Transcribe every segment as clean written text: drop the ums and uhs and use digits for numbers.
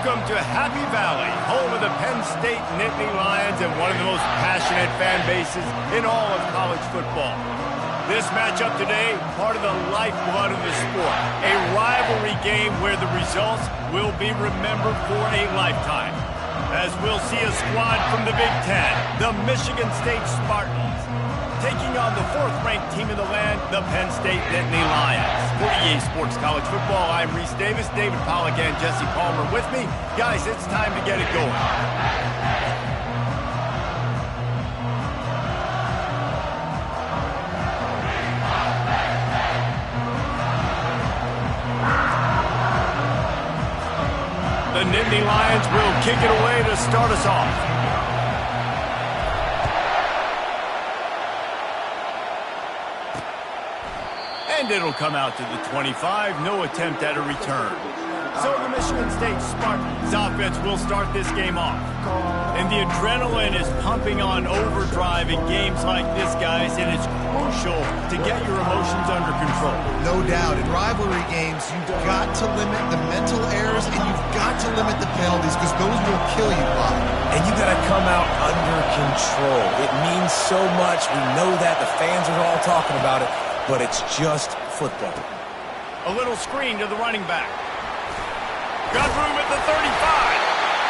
Welcome to Happy Valley, home of the Penn State Nittany Lions and one of the most passionate fan bases in all of college football. This matchup today, part of the lifeblood of the sport, a rivalry game where the results will be remembered for a lifetime. As we'll see a squad from the Big Ten, the Michigan State Spartans, taking on the fourth-ranked team in the land, the Penn State Nittany Lions. For EA Sports College Football, I'm Reese Davis, David Pollack, and Jesse Palmer with me. Guys, it's time to get it going. The Nittany Lions will kick it away to start us off. And it'll come out to the 25, no attempt at a return. So the Michigan State Spartans offense will start this game off. And the adrenaline is pumping on overdrive in games like this, guys, and it's crucial to get your emotions under control. No doubt. In rivalry games, you've got to limit the mental errors and you've got to limit the penalties because those will kill you, Bob. And you got to come out under control. It means so much. We know that. The fans are all talking about it. But it's just football. A little screen to the running back. Got room at the 35.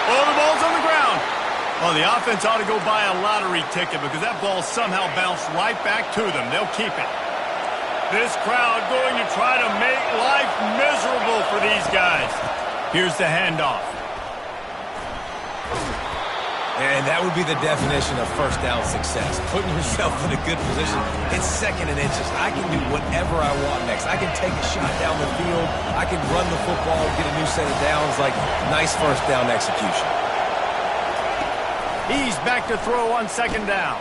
Oh, the ball's on the ground. Oh, the offense ought to go buy a lottery ticket because that ball somehow bounced right back to them. They'll keep it. This crowd going to try to make life miserable for these guys. Here's the handoff. And that would be the definition of first down success. Putting yourself in a good position. It's second and inches. I can do whatever I want next. I can take a shot down the field. I can run the football, get a new set of downs. Like, nice first down execution. He's back to throw on second down.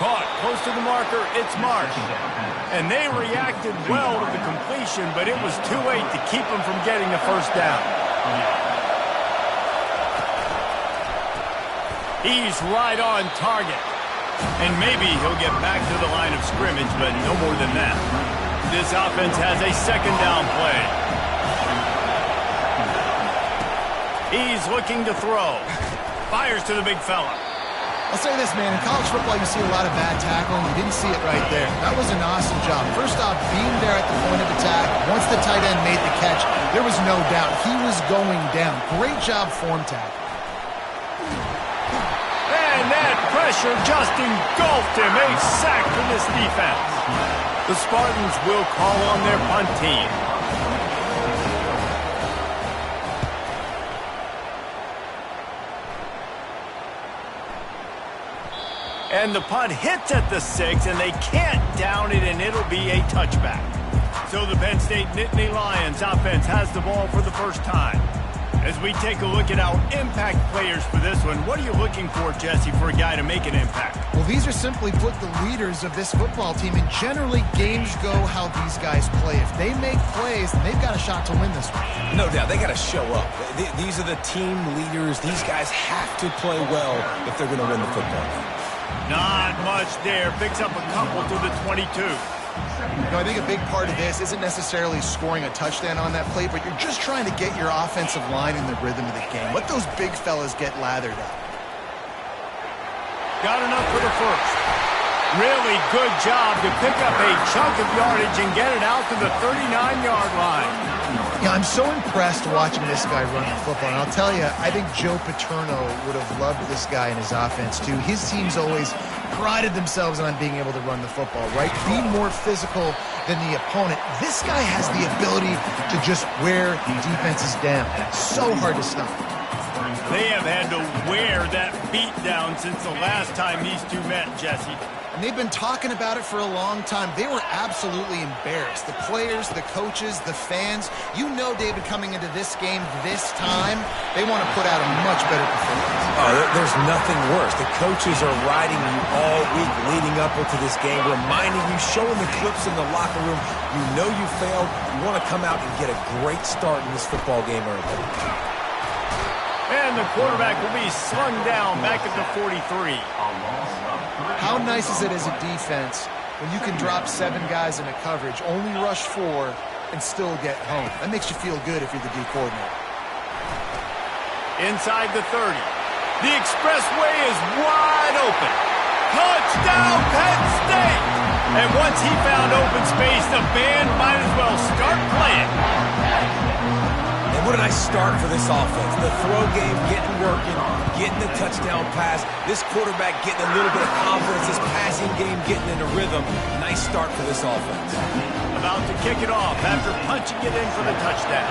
Caught close to the marker. It's Marsh. And they reacted well to the completion, but it was too late to keep them from getting the first down. He's right on target. And maybe he'll get back to the line of scrimmage, but no more than that. This offense has a second down play. He's looking to throw. Fires to the big fella. I'll say this, man. In college football, you see a lot of bad tackling. You didn't see it right there. That was an awesome job. First off, being there at the point of attack. Once the tight end made the catch, there was no doubt he was going down. Great job form tackle. And that pressure just engulfed him. A sack for this defense. The Spartans will call on their punt team. And the punt hits at the 6, and they can't down it, and it'll be a touchback. So the Penn State Nittany Lions offense has the ball for the first time. As we take a look at our impact players for this one, what are you looking for, Jesse, for a guy to make an impact? Well, these are simply put the leaders of this football team, and generally games go how these guys play. If they make plays, then they've got a shot to win this one. No doubt. They got to show up. These are the team leaders. These guys have to play well if they're going to win the football game. Not much there. Picks up a couple to the 22. You know, I think a big part of this isn't necessarily scoring a touchdown on that play, but you're just trying to get your offensive line in the rhythm of the game. Let those big fellas get lathered up. Got enough for the first. Really good job to pick up a chunk of yardage and get it out to the 39-yard line. Yeah, I'm so impressed watching this guy run the football. And I'll tell you, I think Joe Paterno would have loved this guy in his offense, too. His teams always prided themselves on being able to run the football, right? Be more physical than the opponent. This guy has the ability to just wear defenses down. So hard to stop. They have had to wear that beat down since the last time these two met, Jesse. And they've been talking about it for a long time. They were absolutely embarrassed. The players, the coaches, the fans. You know, David, coming into this game this time, they want to put out a much better performance. Oh, there's nothing worse. The coaches are riding you all week leading up into this game, reminding you, showing the clips in the locker room. You know you failed. You want to come out and get a great start in this football game early. And the quarterback will be slung down back at the 43. How nice is it as a defense when you can drop 7 guys into coverage, only rush 4, and still get home? That makes you feel good if you're the D coordinator. Inside the 30. The expressway is wide open. Touchdown, Penn State! And once he found open space, the band might as well start playing. And what a nice start for this offense. The throw game getting working, getting the touchdown pass. This quarterback getting a little bit of confidence. This passing game getting into rhythm. Nice start for this offense. About to kick it off after punching it in for the touchdown.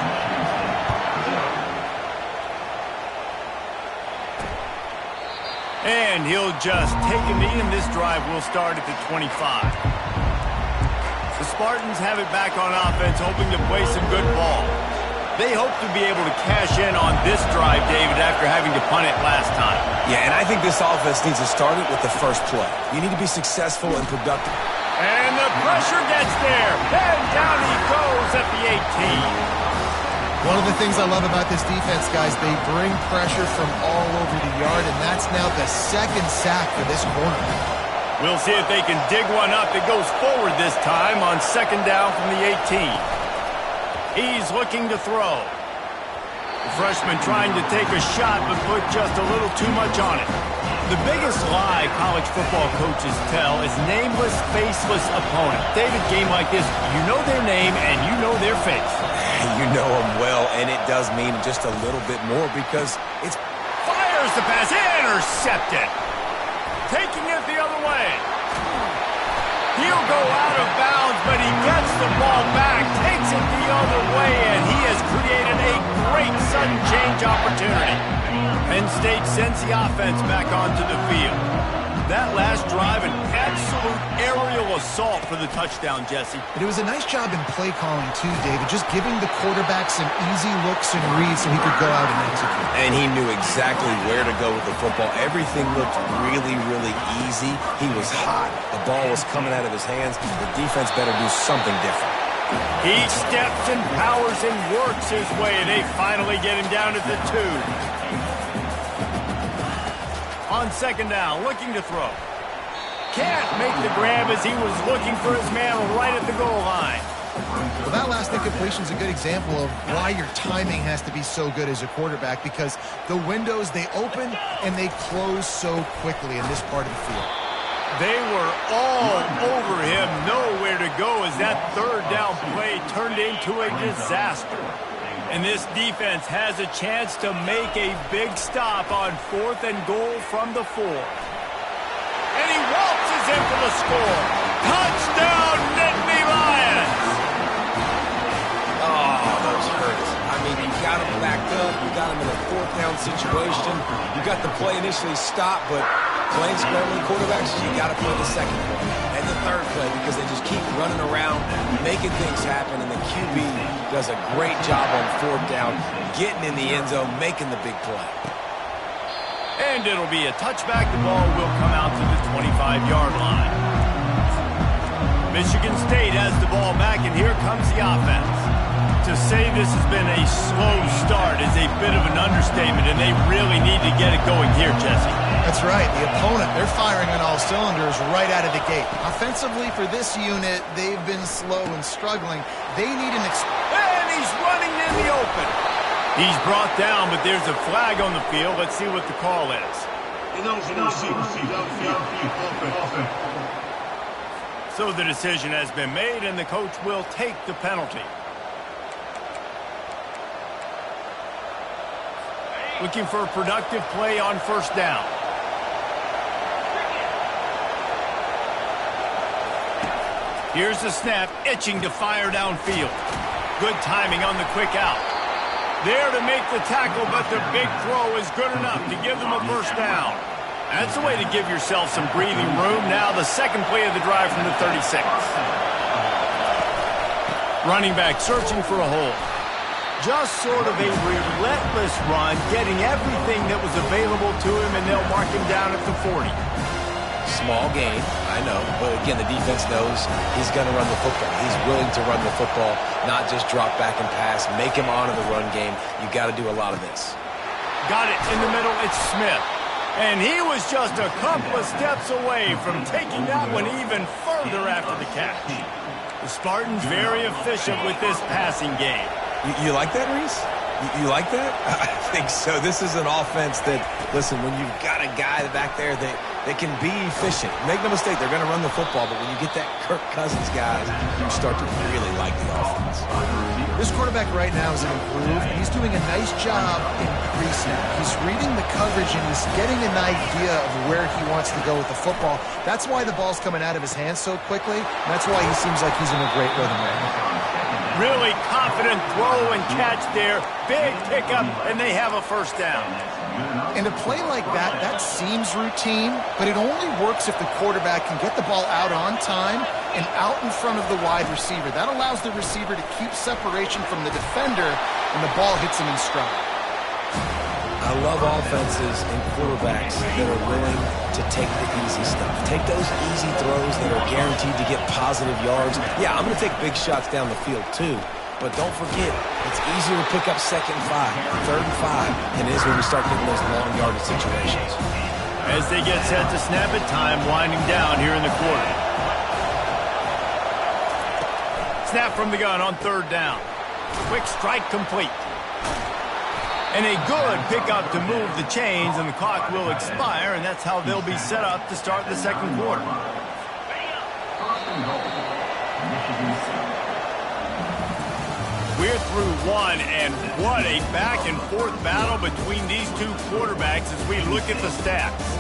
And he'll just take a knee, and this drive will start at the 25. The Spartans have it back on offense, hoping to play some good ball. They hope to be able to cash in on this drive, David, after having to punt it last time. Yeah, and I think this offense needs to start it with the first play. You need to be successful and productive. And the pressure gets there. And down he goes at the 18. One of the things I love about this defense, guys, they bring pressure from all over the yard, and that's now the second sack for this corner. We'll see if they can dig one up. It goes forward this time on second down from the 18. He's looking to throw. The freshman trying to take a shot, but put just a little too much on it. The biggest lie college football coaches tell is nameless, faceless opponent. David, game like this, you know their name and you know their face. You know them well, and it does mean just a little bit more because it's... Fires the pass, intercepted. Taking it the other way. He'll go out of bounds, but he gets the ball back, takes it the other way, and he has created a great sudden change opportunity. Penn State sends the offense back onto the field. That last drive, an absolute aerial assault for the touchdown, Jesse. But it was a nice job in play calling, too, David, just giving the quarterback some easy looks and reads so he could go out and execute. And he knew exactly where to go with the football. Everything looked really, really easy. He was hot. The ball was coming out of his hands. The defense better do something different. He steps and powers and works his way, and they finally get him down at the 2. On second down, looking to throw. Can't make the grab as he was looking for his man right at the goal line. Well, that last incompletion is a good example of why your timing has to be so good as a quarterback, because the windows, they open and they close so quickly in this part of the field. They were all over him, nowhere to go as that third down play turned into a disaster. And this defense has a chance to make a big stop on 4th and goal from the 4. And he waltzes in for the score. Touchdown, Nittany Lions! Oh, those hurt. I mean, you got him backed up. You got him in a 4th down situation. You got the play initially stopped, but playing scrambling quarterbacks, you got to play the second play and the third play because they just keep running around, making things happen, and the QB does a great job on 4th down, getting in the end zone, making the big play. And it'll be a touchback. The ball will come out to the 25-yard line. Michigan State has the ball back, and here comes the offense. To say this has been a slow start is a bit of an understatement, and they really need to get it going here, Jesse. That's right. The opponent, they're firing on all cylinders right out of the gate. Offensively, for this unit, they've been slow and struggling. They need an... And he's running in the open. He's brought down, but there's a flag on the field. Let's see what the call is. So the decision has been made, and the coach will take the penalty. Looking for a productive play on 1st down. Here's the snap, itching to fire downfield. Good timing on the quick out. There to make the tackle, but the big throw is good enough to give them a 1st down. That's the way to give yourself some breathing room. Now the second play of the drive from the 36. Running back searching for a hole. Just sort of a relentless run, getting everything that was available to him, and they'll mark him down at the 40. Small gain, I know, but again, the defense knows he's going to run the football. He's willing to run the football, not just drop back and pass, make him honor the run game. You got to do a lot of this. Got it in the middle, it's Smith. And he was just a couple of steps away from taking that one even further after the catch. The Spartans very efficient with this passing game. You like that, Reese? You like that? I think so. This is an offense that, listen, when you've got a guy back there that can be efficient. Make no mistake, they're going to run the football, but when you get that Kirk Cousins guys, you start to really like the offense. This quarterback right now is an improve, and he's doing a nice job in pre-snap. He's reading the coverage, and he's getting an idea of where he wants to go with the football. That's why the ball's coming out of his hands so quickly, and that's why he seems like he's in a great rhythm right now. Really confident throw and catch there. Big pickup, and they have a first down. And a play like that, that seems routine, but it only works if the quarterback can get the ball out on time and out in front of the wide receiver. That allows the receiver to keep separation from the defender, and the ball hits him in stride. I love offenses and quarterbacks that are willing to take the easy stuff. Take those easy throws that are guaranteed to get positive yards. Yeah, I'm going to take big shots down the field too, but don't forget, it's easier to pick up 2nd and 5, 3rd and 5 than it is when we start getting those long yardage situations. As they get set to snap it, time winding down here in the quarter. Snap from the gun on 3rd down. Quick strike complete. And a good pickup to move the chains, and the clock will expire, and that's how they'll be set up to start the 2nd quarter. We're through one, and what a back-and-forth battle between these two quarterbacks as we look at the stats.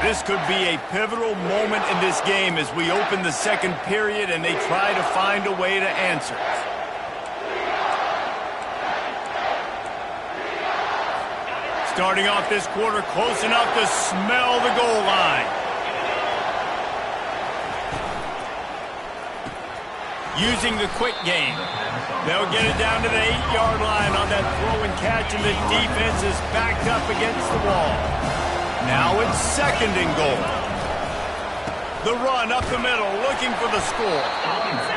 This could be a pivotal moment in this game as we open the 2nd period and they try to find a way to answer. Starting off this quarter close enough to smell the goal line. Using the quick game. They'll get it down to the 8-yard line on that throw and catch, and the defense is backed up against the wall. Now it's 2nd and goal. The run up the middle, looking for the score.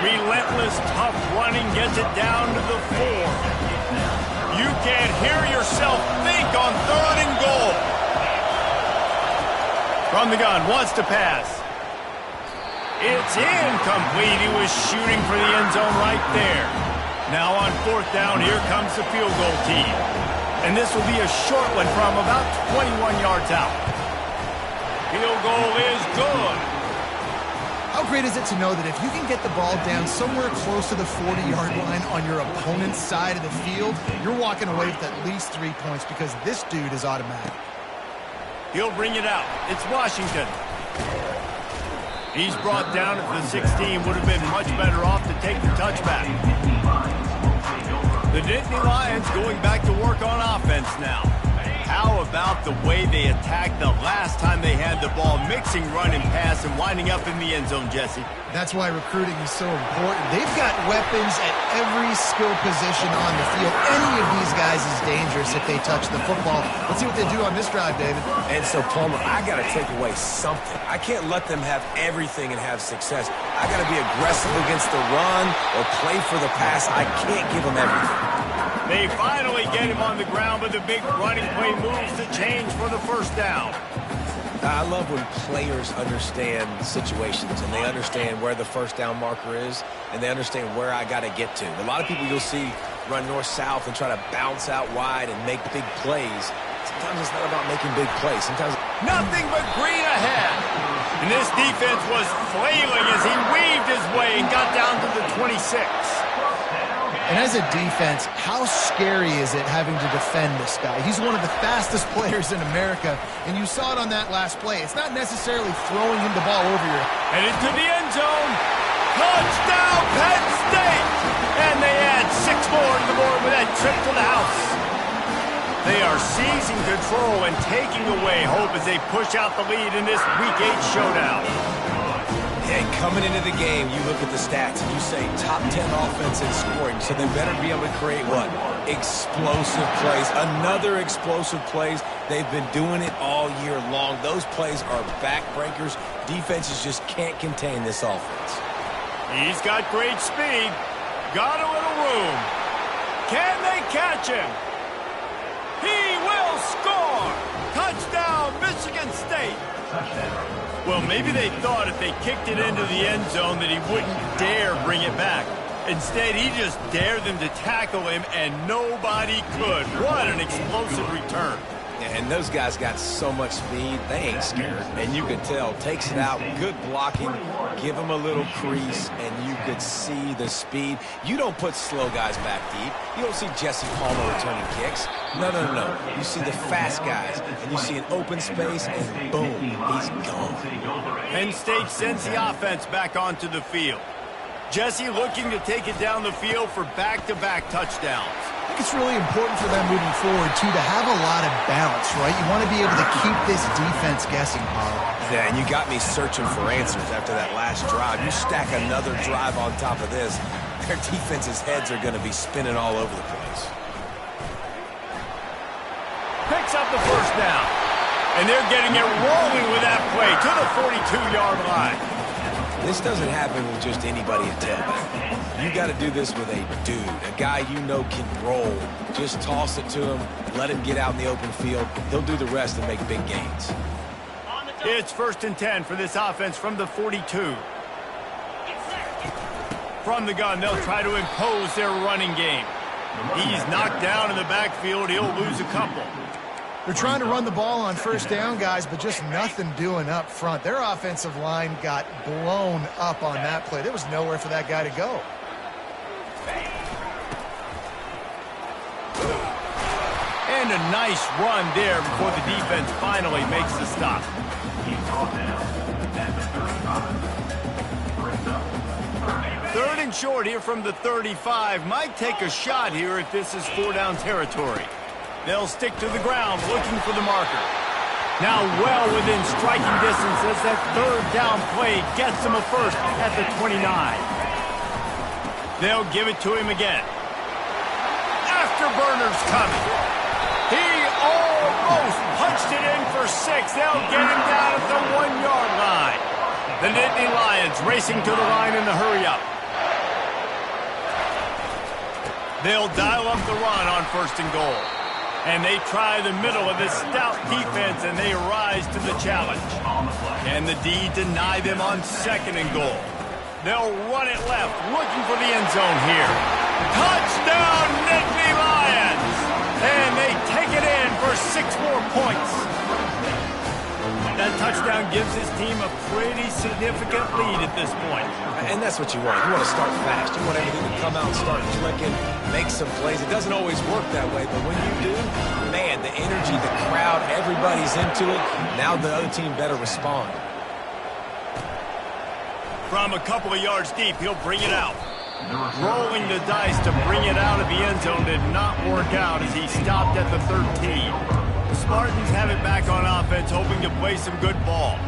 Relentless, tough running gets it down to the 4. You can't hear yourself think on 3rd and goal. From the gun, wants to pass. It's incomplete. He was shooting for the end zone right there. Now on 4th down, here comes the field goal team. And this will be a short one from about 21 yards out. Field goal is good. How great is it to know that if you can get the ball down somewhere close to the 40-yard line on your opponent's side of the field, you're walking away with at least 3 points because this dude is automatic. He'll bring it out. It's Washington. He's brought down at the 16. Would have been much better off to take the touchback. The Nittany Lions going back to work on offense now. How about the way they attacked the last time they had the ball, mixing run and pass and winding up in the end zone, Jesse? That's why recruiting is so important. They've got weapons at every skill position on the field. Any of these guys is dangerous if they touch the football. Let's see what they do on this drive, David. And so, Palmer, I got to take away something. I can't let them have everything and have success. I got to be aggressive against the run or play for the pass. I can't give them everything. They finally get him on the ground, but the big running play moves the change for the first down. I love when players understand situations and they understand where the first down marker is and they understand where I got to get to. A lot of people you'll see run north-south and try to bounce out wide and make big plays. Sometimes it's not about making big plays. Sometimes nothing but green ahead. And this defense was flailing as he weaved his way and got down to the 26. And as a defense, how scary is it having to defend this guy? He's one of the fastest players in America, and you saw it on that last play. It's not necessarily throwing him the ball over you. And into the end zone. Touchdown, Penn State! And they add 6 more to the board with that trip to the house. They are seizing control and taking away hope as they push out the lead in this Week 8 showdown. And coming into the game, you look at the stats and you say top 10 offense in scoring, so they better be able to create what? Explosive plays. Another explosive plays. They've been doing it all year long. Those plays are backbreakers. Defenses just can't contain this offense. He's got great speed. Got a little room. Can they catch him? He will score! Touchdown, Michigan State! Touchdown. Well, maybe they thought if they kicked it into the end zone that he wouldn't dare bring it back. Instead, he just dared them to tackle him, and nobody could. What an explosive return. And those guys got so much speed, they ain't scared. And you could tell, takes it out, good blocking, give him a little crease, and you could see the speed. You don't put slow guys back deep. You don't see Jesse Palmer returning kicks. No. You see the fast guys, and you see an open space, and boom, he's gone. Penn State sends the offense back onto the field. Jesse looking to take it down the field for back-to-back touchdowns. I think it's really important for them moving forward, too, to have a lot of balance, right? You want to be able to keep this defense guessing, Paulo. Yeah, and you got me searching for answers after that last drive. You stack another drive on top of this, their defense's heads are going to be spinning all over the place. Picks up the first down. And they're getting it rolling with that play to the 42-yard line. This doesn't happen with just anybody at tailback. You got to do this with a dude, a guy you know can roll. Just toss it to him, let him get out in the open field. He'll do the rest and make big gains. It's 1st and 10 for this offense from the 42. From the gun, they'll try to impose their running game. He's knocked down in the backfield. He'll lose a couple. They're trying to run the ball on first down, guys, but just nothing doing up front. Their offensive line got blown up on that play. There was nowhere for that guy to go. And a nice run there before the defense finally makes the stop. Third and short here from the 35. Might take a shot here if this is 4-down territory. They'll stick to the ground looking for the marker. Now well within striking distance as that 3rd down play gets them a first at the 29. They'll give it to him again. Afterburner's coming. He almost punched it in for 6. They'll get him down at the 1-yard line. The Nittany Lions racing to the line in the hurry-up. They'll dial up the run on 1st and goal. And they try the middle of this stout defense, and they rise to the challenge. And the D deny them on 2nd and goal. They'll run it left, looking for the end zone here. Touchdown, Nittany Lions! And they take it in for 6 more points. That touchdown gives his team a pretty significant lead at this point. And that's what you want. You want to start fast. You want everything to come out and start clicking, make some plays. It doesn't always work that way, but when you do, man, the energy, the crowd, everybody's into it. Now the other team better respond. From a couple of yards deep, he'll bring it out. Rolling the dice to bring it out of the end zone did not work out as he stopped at the 13. The Spartans have it back on offense, hoping to play some good ball.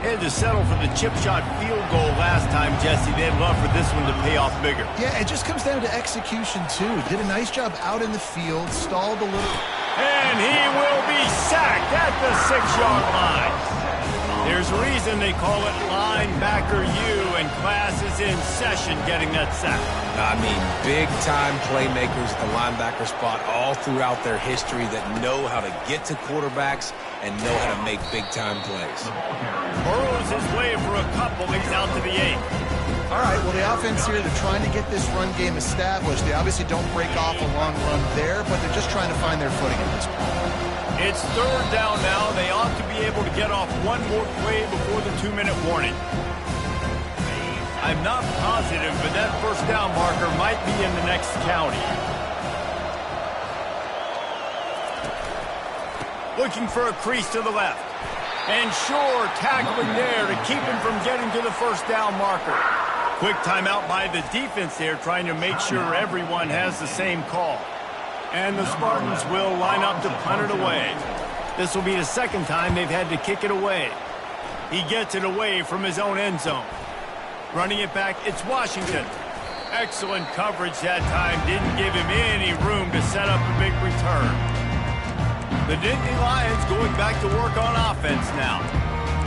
They had to settle for the chip shot field goal last time, Jesse. They'd love for this one to pay off bigger. Yeah, it just comes down to execution, too. Did a nice job out in the field, stalled a little. And he will be sacked at the 6-yard line. There's a reason they call it linebacker U, and class is in session getting that sack. I mean, big-time playmakers at the linebacker spot all throughout their history that know how to get to quarterbacks and know how to make big-time plays. Burrows his way for a couple. He's out to the 8. All right, well, the offense here, they're trying to get this run game established. They obviously don't break off a long run there, but they're just trying to find their footing at this point. It's 3rd down now. They ought to be able to get off one more play before the 2-minute warning. I'm not positive, but that 1st down marker might be in the next county. Looking for a crease to the left. And sure, tackling there to keep him from getting to the 1st down marker. Quick timeout by the defense there, trying to make sure everyone has the same call. And the Spartans will line up to punt it away. This will be the 2nd time they've had to kick it away. He gets it away from his own end zone. Running it back, it's Washington. Excellent coverage that time. Didn't give him any room to set up a big return. The Nittany Lions going back to work on offense now.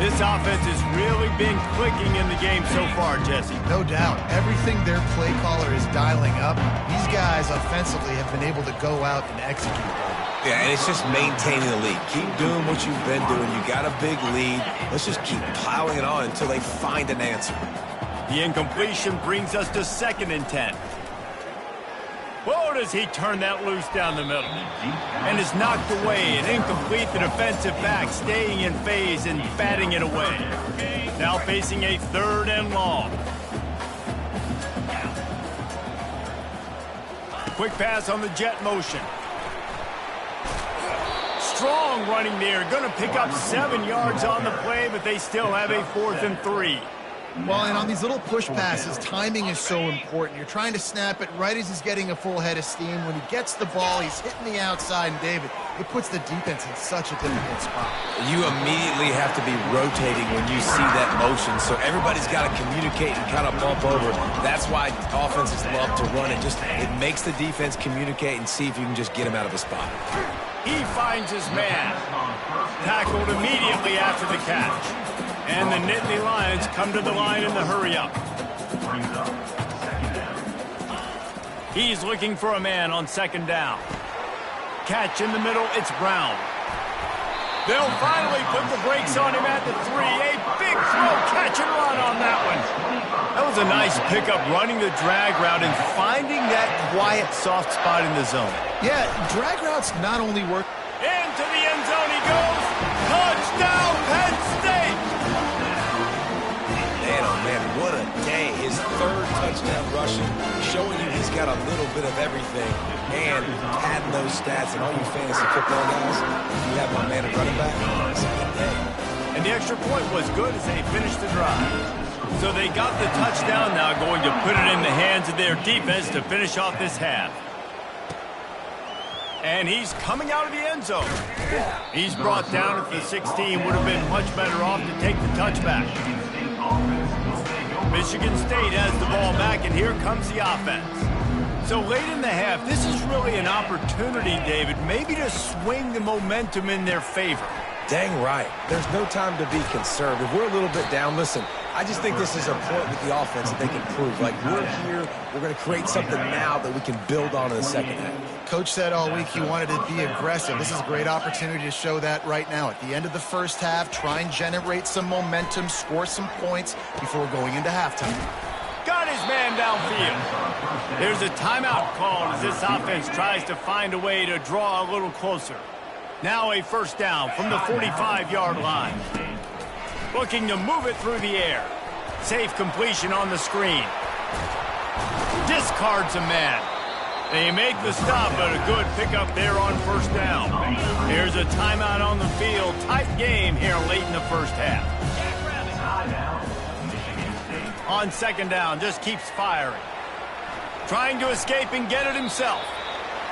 This offense has really been clicking in the game so far, Jesse. No doubt. Everything their play caller is dialing up, these guys offensively have been able to go out and execute. Yeah, and it's just maintaining the lead. Keep doing what you've been doing. You got a big lead. Let's just keep piling it on until they find an answer. The incompletion brings us to 2nd and 10. Whoa, does he turn that loose down the middle. And is knocked away and incomplete. The defensive back staying in phase and batting it away. Now facing a 3rd and long. Quick pass on the jet motion. Strong running there. Going to pick up 7 yards on the play, but they still have a 4th and 3. Well, and on these little push passes, timing is so important. You're trying to snap it right as he's getting a full head of steam. When he gets the ball, he's hitting the outside, and David, it puts the defense in such a difficult spot. You immediately have to be rotating when you see that motion, so everybody's got to communicate and kind of bump over. That's why offenses love to run it. It makes the defense communicate and see if you can just get him out of a spot. He finds his man. Tackled immediately after the catch. And the Nittany Lions come to the line in the hurry-up. He's looking for a man on 2nd down. Catch in the middle, it's Brown. They'll finally put the brakes on him at the 3. A big throw, catch and run on that one. That was a nice pickup, running the drag route and finding that quiet, soft spot in the zone. Yeah, drag routes not only work. Into the end zone he goes. Touchdown, Penn State! Man, oh man, what a day. His 3rd touchdown rushing, showing you he's got a little bit of everything. And padding those stats, and all you fantasy football guys, if you have my man at running back, it's a good day. And the extra point was good as they finished the drive. So they got the touchdown, now going to put it in the hands of their defense to finish off this half. And he's coming out of the end zone. He's brought down at the 16. Would have been much better off to take the touchback. Michigan State has the ball back, and here comes the offense. So late in the half, this is really an opportunity, David, maybe to swing the momentum in their favor. Dang right. There's no time to be conservative. We're a little bit down. Listen, I just think this is a point with the offense that they can prove. Like, we're here, we're going to create something now that we can build on in the 2nd half. Coach said all week he wanted to be aggressive. This is a great opportunity to show that right now. At the end of the 1st half, try and generate some momentum, score some points before going into halftime. Got his man downfield. There's a timeout called as this offense tries to find a way to draw a little closer. Now a 1st down from the 45-yard line. Looking to move it through the air. Safe completion on the screen. Discards a man. They make the stop, but a good pickup there on 1st down. Here's a timeout on the field. Tight game here late in the 1st half. On 2nd down, just keeps firing. Trying to escape and get it himself.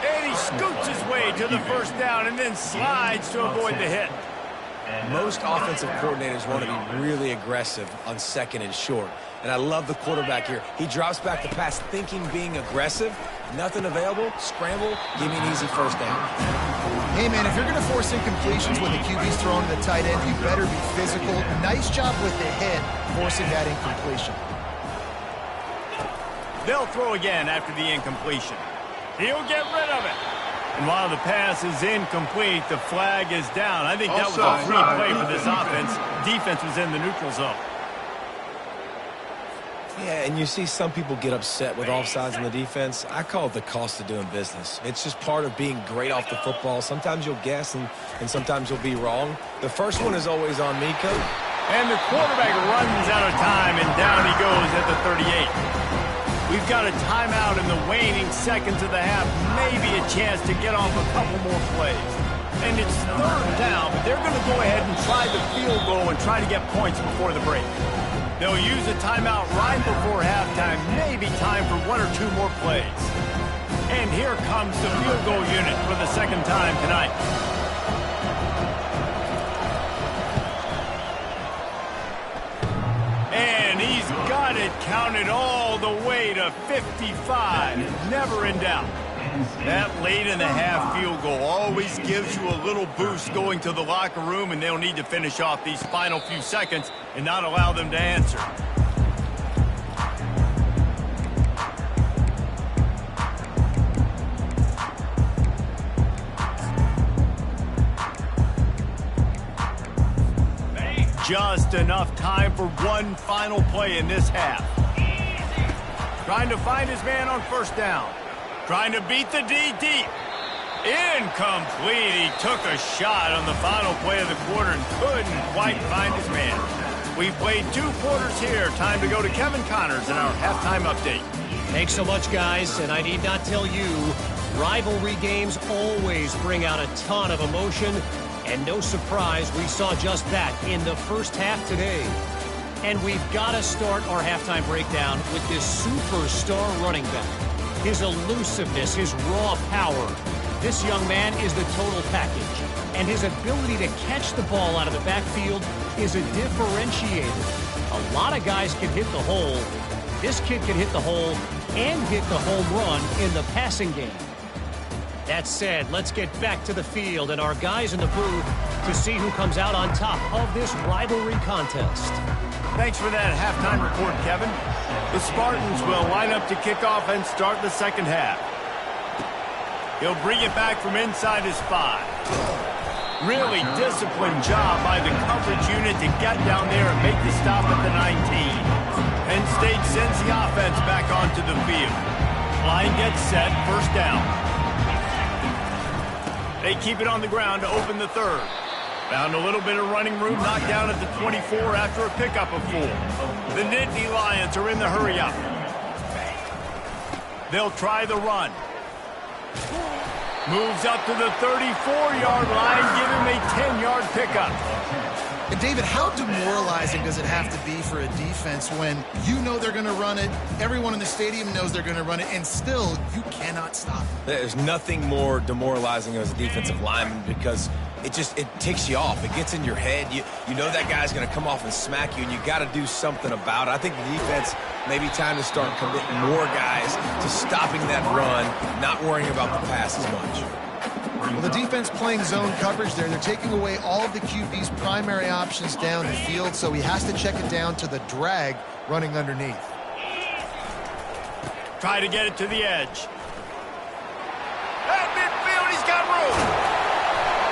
And he scoots his way to the 1st down and then slides to avoid the hit. Most offensive coordinators want to be really aggressive on 2nd and short. And I love the quarterback here. He drops back the pass thinking being aggressive. Nothing available. Scramble. Give me an easy 1st down. Hey, man, if you're going to force incompletions when the QB's throwing to the tight end, you better be physical. Nice job with the head forcing that incompletion. They'll throw again after the incompletion. He'll get rid of it. And while the pass is incomplete, the flag is down. I think that was a free play for this offense. Defense was in the neutral zone. Yeah, and you see some people get upset with offsides in the defense. I call it the cost of doing business. It's just part of being great off the football. Sometimes you'll guess, and sometimes you'll be wrong. The first one is always on me, Coach. And the quarterback runs out of time, and down he goes at the 38. We've got a timeout in the waning seconds of the half. Maybe a chance to get off a couple more plays. And it's 3rd down, but they're going to go ahead and try the field goal and try to get points before the break. They'll use a timeout right before halftime. Maybe time for 1 or 2 more plays. And here comes the field goal unit for the 2nd time tonight. And he's got it counted all the way to 55. Never in doubt. That late in the half field goal always gives you a little boost going to the locker room, and they'll need to finish off these final few seconds and not allow them to answer. just enough time for one final play in this half. Trying to find his man on first down. Trying to beat the D deep. Incomplete. He took a shot on the final play of the quarter and couldn't quite find his man. We've played 2 quarters here. Time to go to Kevin Connors in our halftime update. Thanks so much, guys, and I need not tell you, rivalry games always bring out a ton of emotion, and no surprise, we saw just that in the first half today. And we've got to start our halftime breakdown with this superstar running back. His elusiveness, his raw power. This young man is the total package, and his ability to catch the ball out of the backfield is a differentiator. A lot of guys can hit the hole. This kid can hit the hole and hit the home run in the passing game. That said, let's get back to the field and our guys in the booth to see who comes out on top of this rivalry contest. Thanks for that halftime report, Kevin. The Spartans will line up to kick off and start the second half. He'll bring it back from inside his 5. Really disciplined job by the coverage unit to get down there and make the stop at the 19. Penn State sends the offense back onto the field. Line gets set, first down. They keep it on the ground to open the third. Found a little bit of running room, knocked down at the 24 after a pickup of 4. The Nittany Lions are in the hurry-up. They'll try the run. Moves up to the 34-yard line, give him a 10-yard pickup. And David, how demoralizing does it have to be for a defense when you know they're going to run it, everyone in the stadium knows they're going to run it, and still you cannot stop it? There's nothing more demoralizing as a defensive lineman because it ticks you off. It gets in your head. You know that guy's going to come off and smack you, and you got to do something about it. I think the defense maybe time to start committing more guys to stopping that run, not worrying about the pass as much. Well, the defense playing zone coverage there. They're taking away all of the QB's primary options down the field, so he has to check it down to the drag running underneath. Try to get it to the edge. At midfield, he's got room.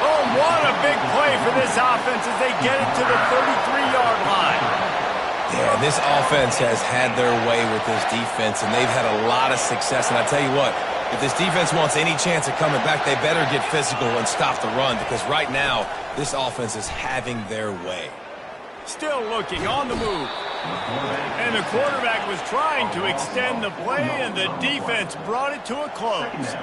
Oh, what a big play for this offense as they get it to the 33-yard line. Yeah, this offense has had their way with this defense, and they've had a lot of success. And I tell you what, if this defense wants any chance of coming back, they better get physical and stop the run, because right now, this offense is having their way. Still looking on the move. And the quarterback was trying to extend the play, and the defense brought it to a close.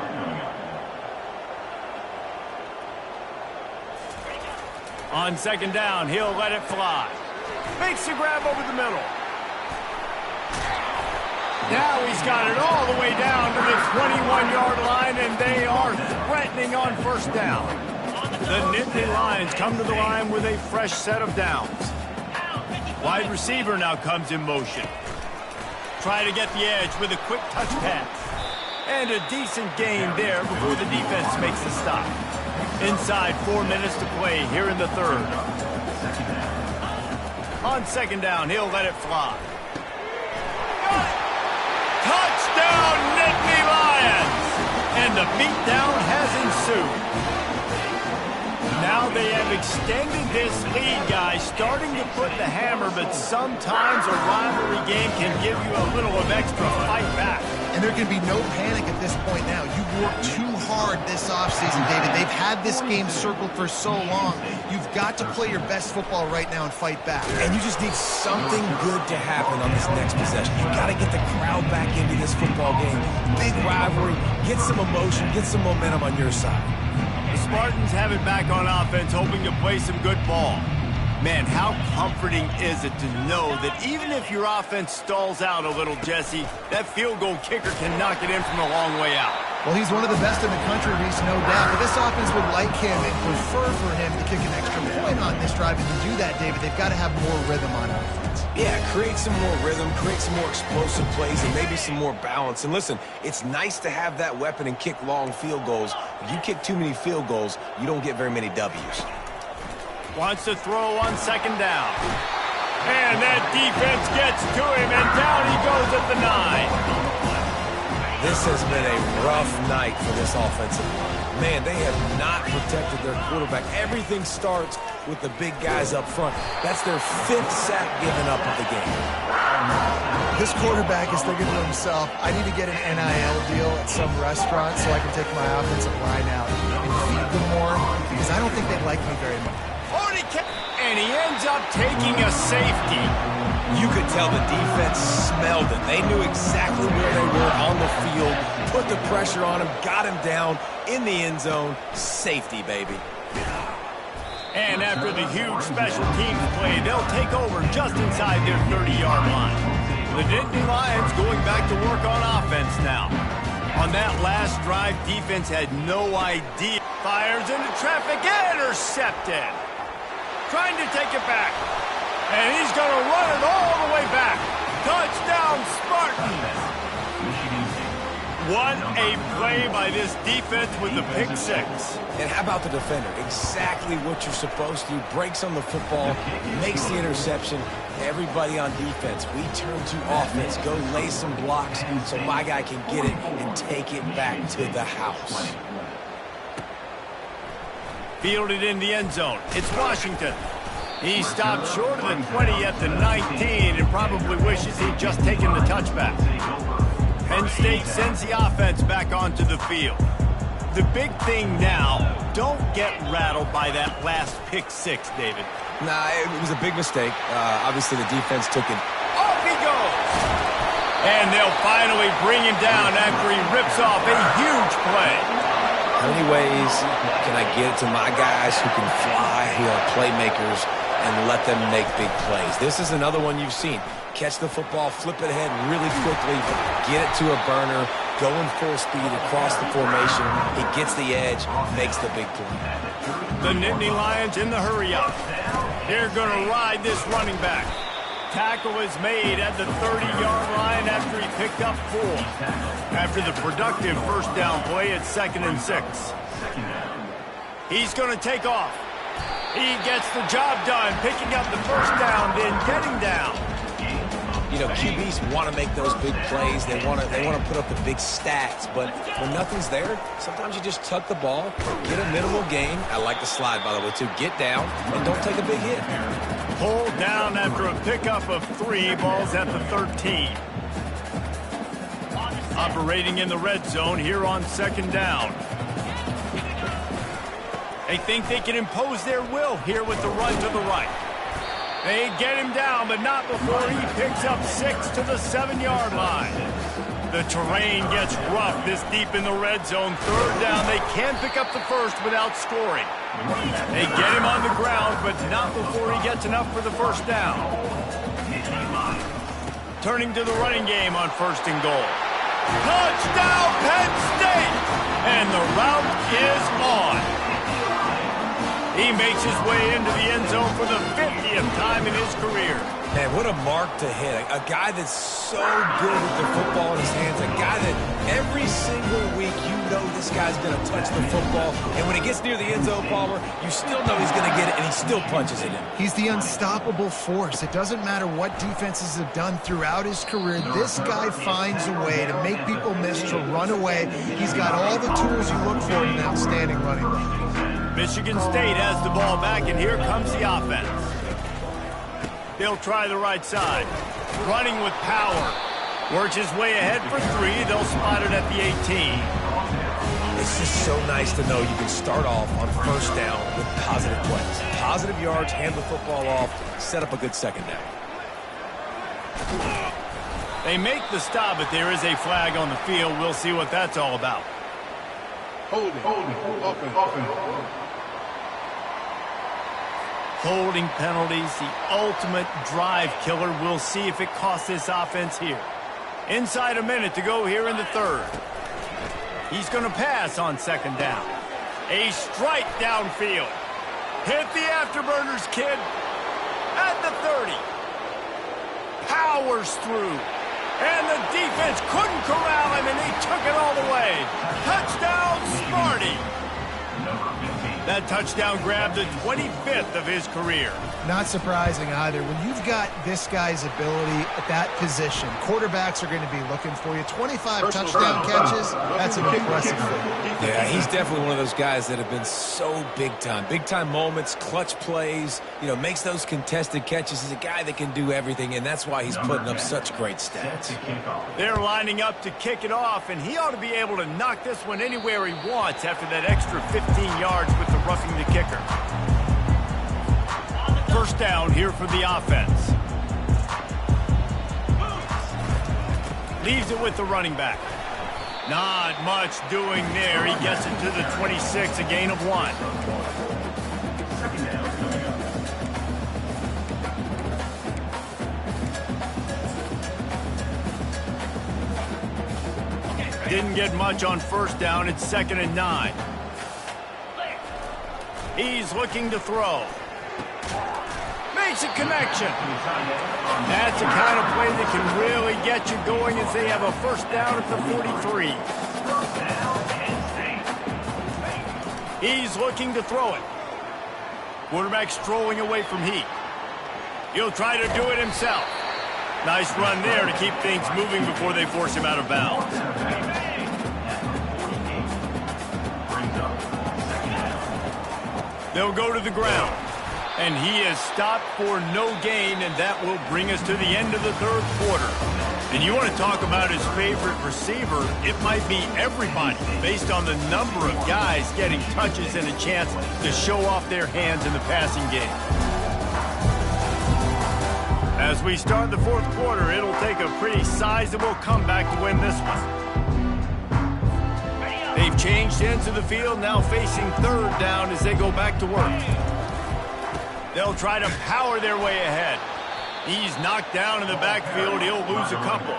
On second down, he'll let it fly. Makes the grab over the middle. Now he's got it all the way down to the 21-yard line, and they are threatening on first down. The Nittany Lions come to the line with a fresh set of downs. Wide receiver now comes in motion. Try to get the edge with a quick touch pass. And a decent gain there before the defense makes the stop. Inside 4 minutes to play here in the third. On second down, he'll let it fly. Touchdown, Nittany Lions! And the beatdown has ensued. Now they have extended this lead, guys, starting to put the hammer, but sometimes a rivalry game can give you a little of extra fight back. And there can be no panic at this point now. You've worked too hard this offseason, David. They've had this game circled for so long. You've got to play your best football right now and fight back. And you just need something good to happen on this next possession. You got to get the crowd back into this football game. Big rivalry. Get some emotion. Get some momentum on your side. The Spartans have it back on offense, hoping to play some good ball. Man, how comforting is it to know that even if your offense stalls out a little, Jesse, that field goal kicker can knock it in from a long way out. Well, he's one of the best in the country, Reese, no doubt. But this offense would like him and prefer for him to kick an extra point on this drive. And to do that, David, they've got to have more rhythm on offense. Yeah, create some more rhythm, create some more explosive plays, and maybe some more balance. And listen, it's nice to have that weapon and kick long field goals. If you kick too many field goals, you don't get very many W's. Wants to throw on second down. And that defense gets to him, and down he goes at the 9. This has been a rough night for this offensive line. Man, they have not protected their quarterback. Everything starts with the big guys up front. That's their 5th sack given up of the game. This quarterback is thinking to himself, I need to get an NIL deal at some restaurant so I can take my offensive line out and feed them more, because I don't think they like me very much. And he ends up taking a safety. You could tell the defense smelled it. They knew exactly where they were on the field, put the pressure on him, got him down in the end zone. Safety, baby. And after the huge special teams play, they'll take over just inside their 30-yard line. The Nittany Lions going back to work on offense now. On that last drive, defense had no idea. Fires into traffic, intercepted. Trying to take it back. And he's going to run it all the way back. Touchdown, Spartans. What a play by this defense with the pick six. And how about the defender? Exactly what you're supposed to. Breaks on the football, makes the interception. Everybody on defense, we turn to offense. Go lay some blocks so my guy can get it and take it back to the house. Fielded in the end zone. It's Washington. He stopped short of the 20 at the 19 and probably wishes he'd just taken the touchback. Penn State sends the offense back onto the field. The big thing now, don't get rattled by that last pick six, David. Nah, it was a big mistake. Obviously, the defense took it. Off he goes! And they'll finally bring him down after he rips off a huge play. How many ways can I get it to my guys who can fly, who are playmakers, and let them make big plays? This is another one you've seen. Catch the football, flip it ahead really quickly, get it to a burner, going full speed across the formation. He gets the edge, makes the big play. The Nittany Lions in the hurry-up. They're going to ride this running back. Tackle is made at the 30-yard line after he picked up 4. After the productive first down play at 2nd and 6. He's going to take off. He gets the job done, picking up the first down, then getting down. You know, QBs want to make those big plays. They want to put up the big stats. But when nothing's there, sometimes you just tuck the ball, get a minimal gain. I like the slide, by the way, too. Get down and don't take a big hit. Pulled down after a pickup of 3, balls at the 13. Operating in the red zone here on 2nd down. They think they can impose their will here with the run to the right. They get him down, but not before he picks up 6 to the 7-yard line. The terrain gets rough this deep in the red zone. 3rd down, they can pick up the first without scoring. They get him on the ground, but not before he gets enough for the first down. Turning to the running game on 1st and goal. Touchdown, Penn State! And the route is on. He makes his way into the end zone for the 50th time in his career. Man, what a mark to hit. A guy that's so good with the football in his hands. A guy that every single week you know this guy's going to touch the football. And when he gets near the end zone, Palmer, you still know he's going to get it, and he still punches it in. He's the unstoppable force. It doesn't matter what defenses have done throughout his career. This guy finds a way to make people miss, to run away. He's got all the tools you look for in an outstanding running back. Michigan State has the ball back, and here comes the offense. They'll try the right side. Running with power. Works his way ahead for 3. They'll spot it at the 18. It's just so nice to know you can start off on 1st down with positive plays. Positive yards, hand the football off, set up a good 2nd down. They make the stop, but there is a flag on the field. We'll see what that's all about. Holding penalties, the ultimate drive killer. We'll see if it costs this offense here. Inside a minute to go here in the 3rd. He's going to pass on 2nd down. A strike downfield. Hit the afterburners, kid. At the 30. Powers through. And the defense couldn't corral him, and he took it all the way. Touchdown, Sparty. That touchdown grabbed the 25th of his career. Not surprising either. When you've got this guy's ability at that position, quarterbacks are going to be looking for you. 25 touchdown catches, that's an impressive thing. Yeah, he's definitely one of those guys that have been so big time. Big time moments, clutch plays, makes those contested catches. He's a guy that can do everything, and that's why he's putting up such great stats. They're lining up to kick it off, and he ought to be able to knock this one anywhere he wants after that extra 15 yards with the roughing the kicker. First down here for the offense. Leaves it with the running back. Not much doing there. He gets it to the 26, a gain of 1. Didn't get much on first down. It's 2nd and 9. He's looking to throw. Makes a connection. That's the kind of play that can really get you going as they have a first down at the 43. He's looking to throw it. Quarterback strolling away from Heat. He'll try to do it himself. Nice run there to keep things moving before they force him out of bounds. They'll go to the ground. And he is stopped for no gain, and that will bring us to the end of the third quarter. And you want to talk about his favorite receiver, it might be everybody, based on the number of guys getting touches and a chance to show off their hands in the passing game. As we start the fourth quarter, it'll take a pretty sizable comeback to win this one. They've changed ends of the field, now facing third down as they go back to work. They'll try to power their way ahead. He's knocked down in the backfield. He'll lose a couple.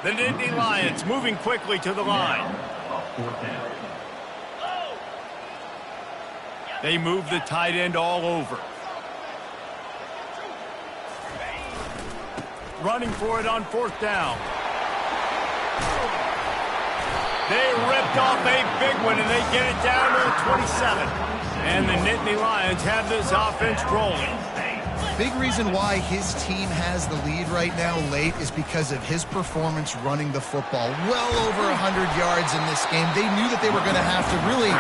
The Nittany Lions moving quickly to the line. They move the tight end all over. Running for it on fourth down. They ripped off a big one, and they get it down to the 27. And the Nittany Lions have this offense rolling. Big reason why his team has the lead right now late is because of his performance running the football. Well over 100 yards in this game. They knew that they were going to have to really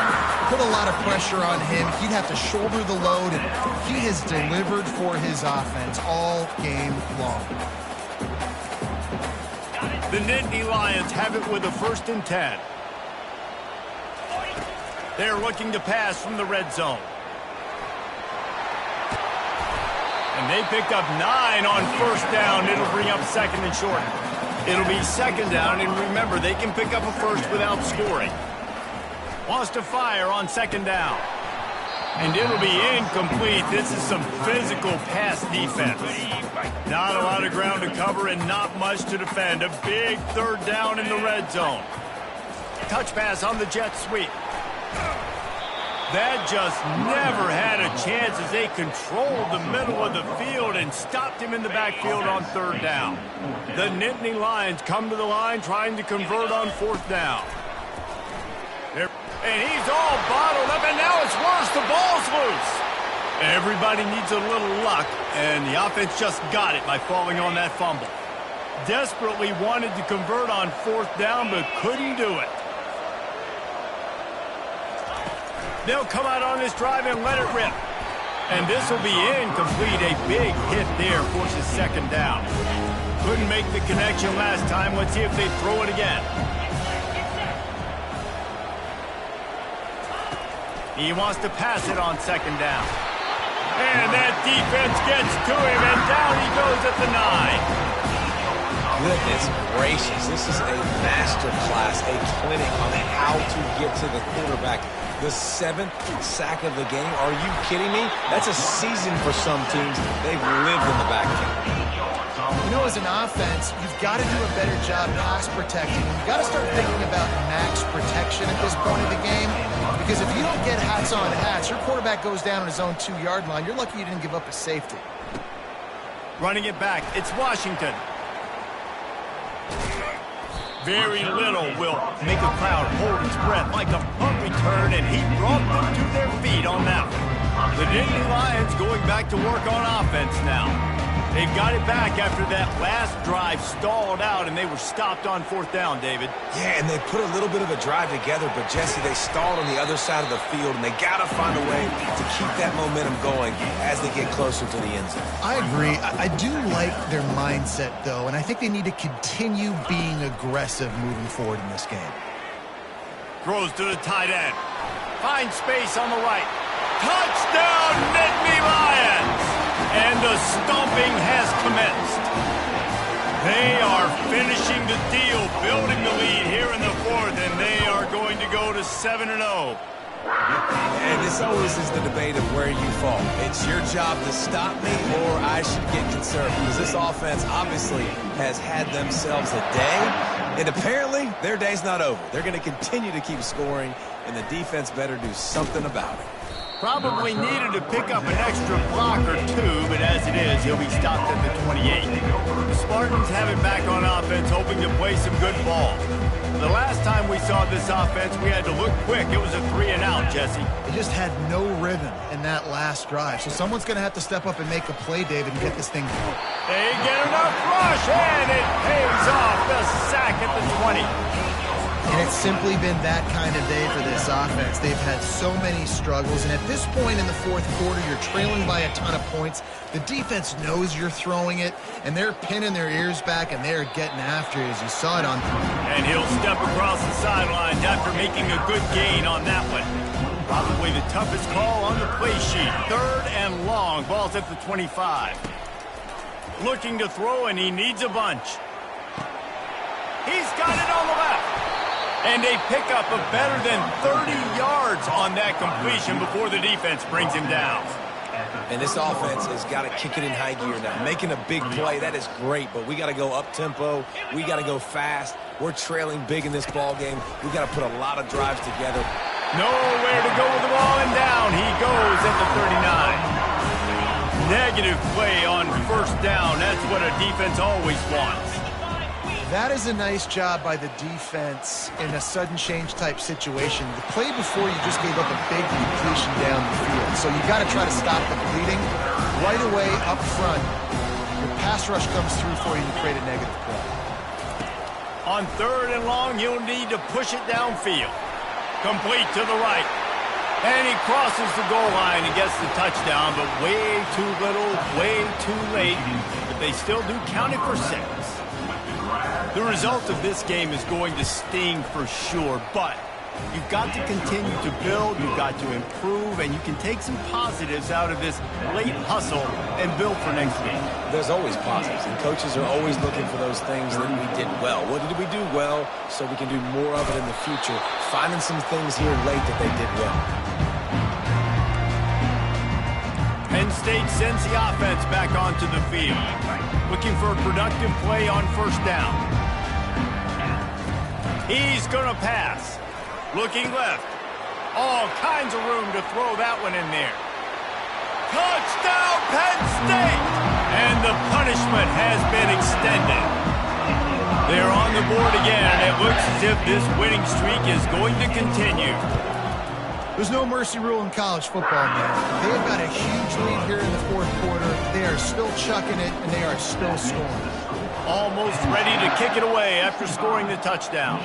put a lot of pressure on him. He'd have to shoulder the load, and he has delivered for his offense all game long. The Nittany Lions have it with a 1st and 10. They're looking to pass from the red zone. And they picked up 9 on first down. It'll bring up 2nd and short. It'll be 2nd down, and remember, they can pick up a first without scoring. Wants to fire on 2nd down. And it'll be incomplete. This is some physical pass defense. Not a lot of ground to cover and not much to defend. A big 3rd down in the red zone. Touch pass on the jet sweep. That just never had a chance as they controlled the middle of the field and stopped him in the backfield on 3rd down. The Nittany Lions come to the line trying to convert on 4th down. And he's all bottled up, and now it's worse. The ball's loose. Everybody needs a little luck, and the offense just got it by falling on that fumble. Desperately wanted to convert on 4th down, but couldn't do it. They'll come out on this drive and let it rip. And this will be incomplete. A big hit there forces 2nd down. Couldn't make the connection last time. Let's see if they throw it again. He wants to pass it on 2nd down. And that defense gets to him, and down he goes at the 9. Goodness gracious, this is a master class, a clinic on how to get to the quarterback. The 7th sack of the game. Are you kidding me? That's a season for some teams. They've lived in the backfield. You know, as an offense, you've got to do a better job pass protecting. You've got to start thinking about max protection at this point of the game. Because if you don't get hats on hats, your quarterback goes down on his own 2-yard line. You're lucky you didn't give up a safety. Running it back, it's Washington. Very little will make a crowd hold its breath like a punt return, and he brought them to their feet on that The Nittany Lions going back to work on offense now. They've got it back after that last drive stalled out, and they were stopped on 4th down, David. Yeah, and they put a little bit of a drive together, but, Jesse, they stalled on the other side of the field, and they got to find a way to keep that momentum going as they get closer to the end zone. I agree. I do like their mindset, though, and I think they need to continue being aggressive moving forward in this game. Throws to the tight end. Finds space on the right. Touchdown, Nittany Lions! And the stomping has commenced. They are finishing the deal, building the lead here in the 4th, and they are going to go to 7-0. And this always is the debate of where you fall. It's your job to stop me, or I should get concerned, because this offense obviously has had themselves a day, and apparently their day's not over. They're going to continue to keep scoring, and the defense better do something about it. Probably needed to pick up an extra block or two, but as it is, he'll be stopped at the 28. The Spartans have it back on offense, hoping to play some good ball. The last time we saw this offense, we had to look quick. It was a 3-and-out, Jesse. They just had no rhythm in that last drive, so someone's going to have to step up and make a play, David, and get this thing going. They get enough rush, and it pays off. The sack at the 20. And it's simply been that kind of day for this offense. They've had so many struggles, and at this point in the 4th quarter, you're trailing by a ton of points. The defense knows you're throwing it, and they're pinning their ears back, and they're getting after it, as you saw it on. And he'll step across the sidelines after making a good gain on that one. Probably the toughest call on the play sheet. 3rd and long. Ball's at the 25. Looking to throw, and he needs a bunch. He's got it on the left. And they pick up a better than 30 yards on that completion before the defense brings him down. And this offense has got to kick it in high gear now. Making a big play, that is great, but we got to go up-tempo. We got to go fast. We're trailing big in this ball game. We got to put a lot of drives together. Nowhere to go with the ball, and down he goes at the 39. Negative play on 1st down. That's what a defense always wants. That is a nice job by the defense in a sudden change type situation. The play before, you just gave up a big completion down the field. So you got to try to stop the bleeding right away up front. Your pass rush comes through for you to create a negative play. On 3rd and long, you'll need to push it downfield. Complete to the right. And he crosses the goal line and gets the touchdown, but way too little, way too late. But they still do count it for 6. The result of this game is going to sting for sure, but you've got to continue to build, you've got to improve, and you can take some positives out of this late hustle and build for next game. There's always positives, and coaches are always looking for those things that we did well. What did we do well so we can do more of it in the future? Finding some things here late that they did well. Penn State sends the offense back onto the field, looking for a productive play on 1st down. He's going to pass. Looking left. All kinds of room to throw that one in there. Touchdown, Penn State! And the punishment has been extended. They're on the board again, and it looks as if this winning streak is going to continue. There's no mercy rule in college football, man. They've got a huge lead here in the 4th quarter. They are still chucking it, and they are still scoring. Almost ready to kick it away after scoring the touchdown.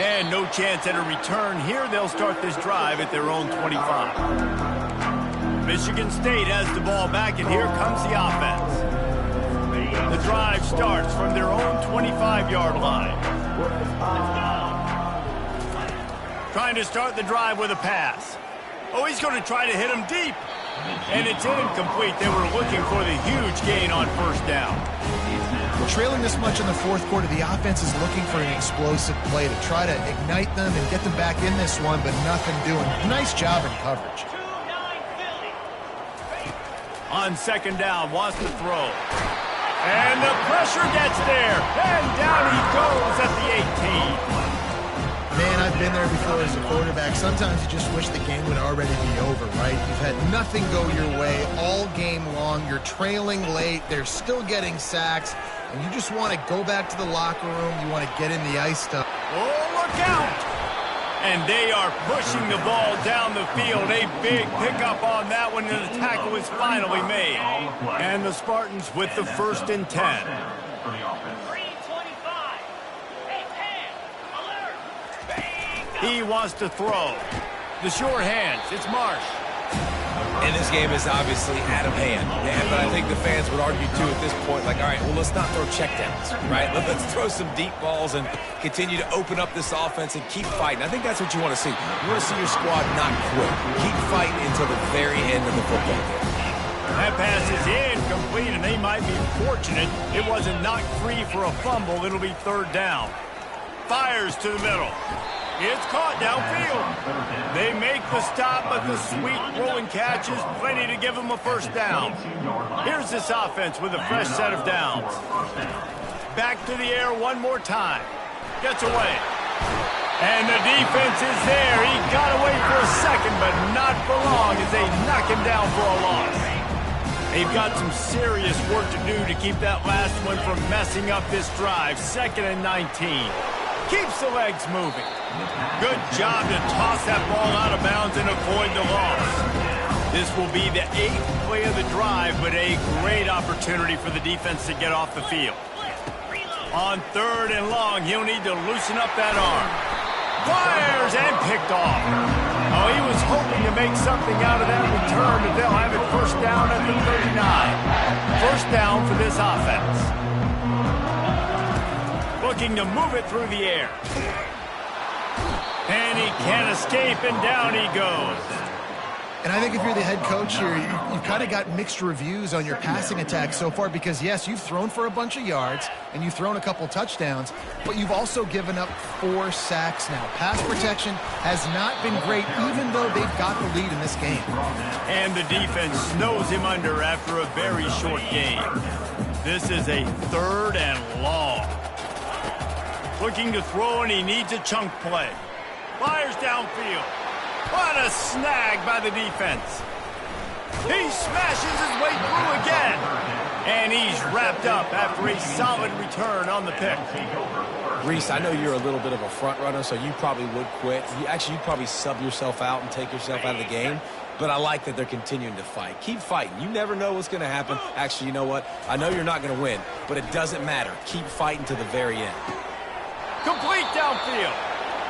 And no chance at a return here. They'll start this drive at their own 25. Michigan State has the ball back, and here comes the offense. The drive starts from their own 25-yard line. Trying to start the drive with a pass. Oh, he's going to try to hit him deep. And it's incomplete. They were looking for the huge gain on 1st down. Trailing this much in the 4th quarter, the offense is looking for an explosive play to try to ignite them and get them back in this one, but nothing doing. Nice job in coverage. On 2nd down, wants to throw. And the pressure gets there. And down he goes at the 18. Man, I've been there before as a quarterback. Sometimes you just wish the game would already be over, right? You've had nothing go your way all game long. You're trailing late. They're still getting sacks. And you just want to go back to the locker room. You want to get in the ice stuff. Oh, look out! And they are pushing the ball down the field. A big pickup on that one, and the tackle is finally made. And the Spartans with the 1st and 10. He wants to throw. The short hands. It's Marsh. And this game is obviously out of hand. Yeah, but I think the fans would argue, too, at this point, like, all right, well, let's not throw checkdowns, right? Let's throw some deep balls and continue to open up this offense and keep fighting. I think that's what you want to see. You want to see your squad not quit. Keep fighting until the very end of the football game. That pass is incomplete, and they might be fortunate it wasn't knocked free for a fumble. It'll be 3rd down. Fires to the middle. It's caught downfield. They make the stop, but the sweet throwing catch is plenty to give them a 1st down. Here's this offense with a fresh set of downs. Back to the air one more time. Gets away. And the defense is there. He got away for a second, but not for long as they knock him down for a loss. They've got some serious work to do to keep that last one from messing up this drive. 2nd and 19. Keeps the legs moving. Good job to toss that ball out of bounds and avoid the loss. This will be the 8th play of the drive, but a great opportunity for the defense to get off the field. On 3rd and long, he'll need to loosen up that arm. Fires and picked off. Oh, he was hoping to make something out of that return, but they'll have it 1st down at the 39. 1st down for this offense. Looking to move it through the air. And he can't escape, and down he goes. And I think if you're the head coach here, you've kind of got mixed reviews on your passing attack so far because, yes, you've thrown for a bunch of yards and you've thrown a couple touchdowns, but you've also given up 4 sacks now. Pass protection has not been great, even though they've got the lead in this game. And the defense snows him under after a very short game. This is a 3rd and long. Looking to throw, and he needs a chunk play. Fires downfield. What a snag by the defense. He smashes his way through again. And he's wrapped up after a solid return on the pick. Reese, I know you're a little bit of a front runner, so you probably would quit. You'd probably sub yourself out and take yourself out of the game. But I like that they're continuing to fight. Keep fighting. You never know what's going to happen. Actually, you know what? I know you're not going to win, but it doesn't matter. Keep fighting to the very end. Complete downfield.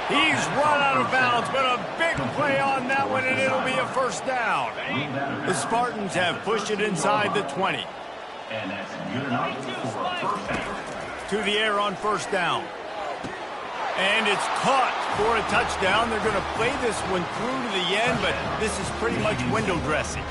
He's run out of bounds, but a big play on that one, and it'll be a 1st down. The Spartans have pushed it inside the 20. And that's good enough for a 1st down. To the air on 1st down. And it's caught for a touchdown. They're going to play this one through to the end, but this is pretty much window dressing.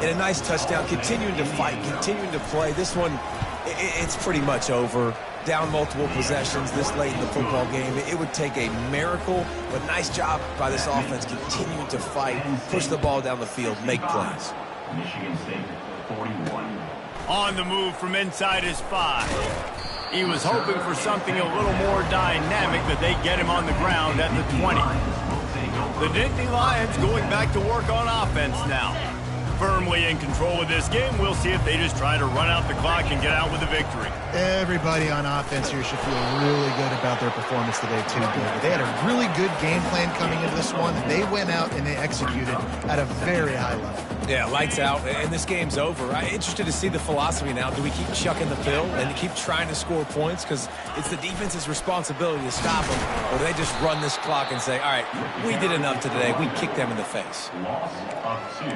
And a nice touchdown, continuing to fight, continuing to play. This one, it's pretty much over. Down multiple possessions this late in the football game. It would take a miracle, but nice job by this offense continuing to fight, push the ball down the field, make plays. Michigan State, 41. On the move from inside his 5. He was hoping for something a little more dynamic, but they get him on the ground at the 20. The Nittany Lions going back to work on offense now. Firmly in control of this game. We'll see if they just try to run out the clock and get out with a victory. Everybody on offense here should feel really good about their performance today, too, David. They had a really good game plan coming into this one. They went out and they executed at a very high level. Yeah, lights out, and this game's over. I'm interested to see the philosophy now. Do we keep chucking the pill and keep trying to score points because it's the defense's responsibility to stop them, or do they just run this clock and say, all right, we did enough today. We kicked them in the face. Loss of 2.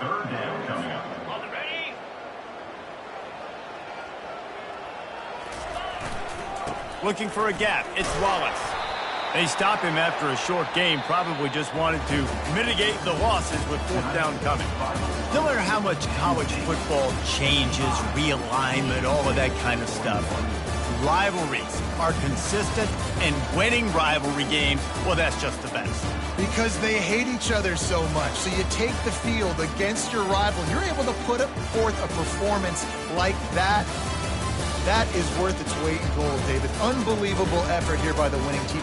3rd down coming up. Looking for a gap. It's Wallace. They stop him after a short game. Probably just wanted to mitigate the losses with 4th down coming. No matter how much college football changes, realignment, all of that kind of stuff, rivalries are consistent, and winning rivalry games, well, that's just the best. Because they hate each other so much. So you take the field against your rival. You're able to put forth a performance like that. That is worth its weight in gold, David. Unbelievable effort here by the winning team.